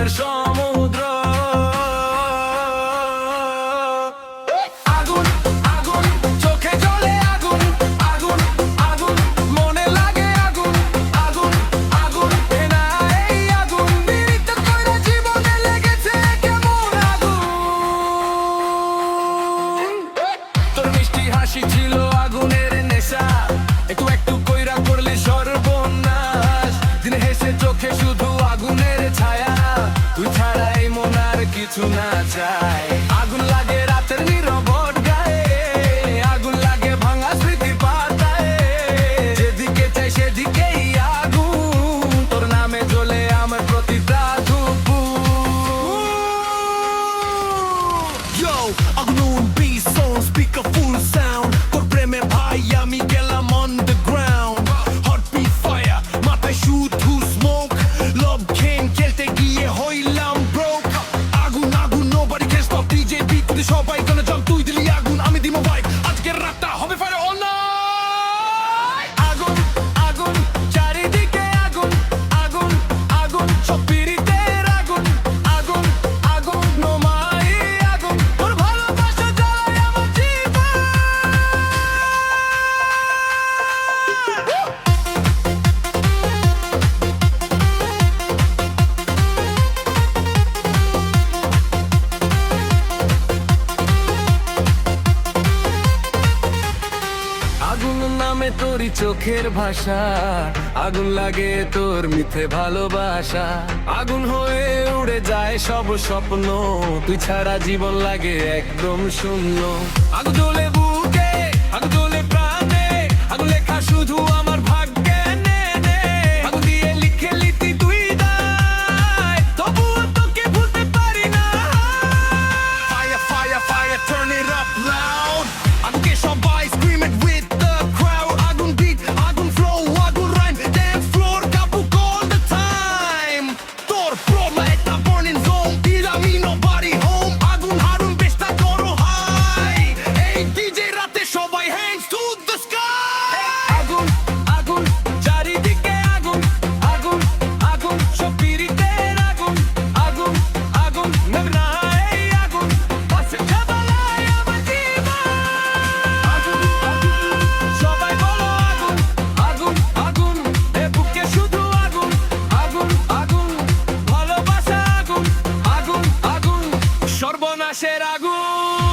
প্রেমের সমুদ্র। আগুন আগুন চোখে জ্বলে আগুন, আগুন আগুন মনে লাগে আগুন, আগুন আগুন না এই আগুন পীড়িত কইরা জীবনে লেগেছে কেমন আগুন। তোর মিষ্টি হাসি ছিল আগুনের নেশা, একটু একটু কইরা করলে সর্বনাশ। দিনে হেসে চোখে শুধু আগুনের ছায়া, তুই ছাড়া এই মন আর কিছু না চায়। আগুন লাগে রাতের নীরবত গায়ে, আগুন লাগে ভাঙা স্মৃতির পাতায়। যেদিকে চাই সেদিকেই আগুন, তোর নামে জ্বলে আমার প্রতিটা দুপুর। Yo, আগুন beat song speaker full sound, তোর প্রেমে ভাই আমি গেলাম on the ground. Heartbeat fire, মাথায় শুধু smoke, love game খেলতে গিয়ে হইলাম broke. আগুন আগুন nobody can stop DJ beat, তুই সবাই gonna jump, তুই দিলি আগুন আমি দিব vibe, আজকের রাতটা হবে fire all night. আগুন আগুন চারিদিকে আগুন, আগুন আগুন সব পীড়িতের আগুন, আগুন আগুন নোমাই আগুন, তোর ভালোবাসা জ্বালায় আমার জীবন। আগুন নামে তোরই চোখের ভাষা, আগুন লাগে তোর মিথ্যে ভালোবাসা। আগুন হয়ে উড়ে যায় সব স্বপ্ন, তুই ছাড়া জীবন লাগে একদম শূন্য। আগুন জ্বলে বুকে, আগুন জ্বলে প্রাণে, আগুন লেখা শুধু আমার ভাগ্যে নে নে। আগুন দিয়ে লিখে লিখি তুই দায়, তবুও তোকে ভুলতে পারি না। Fire, fire, fire, turn it up loud. আগুনকে সবাই scream it with the crowd. আগুন beat, আগুন flow, আগুন rhyme, dance floor kapok all the time. তোর প্রমা একটা burning zone, দিলামি nobody home. আগুন হারুন বেশটা করো high. এই DJ রাতে সবাই hands to the sky. আগুন আগুন চারিদিকে আগুন, আগুন আগুন সব পীড়িতের আগুন, আগুন আগুন না এই আগুন বাসে জ্বালায় আমার জীবন। আগুন আগুন সবাই বলো আগুন, আগুন আগুন এ বুকে শুধু আগুন, আগুন আগুন ভালোবাসা আগুন, আগুন আগুন সর্বনাশের আগুন।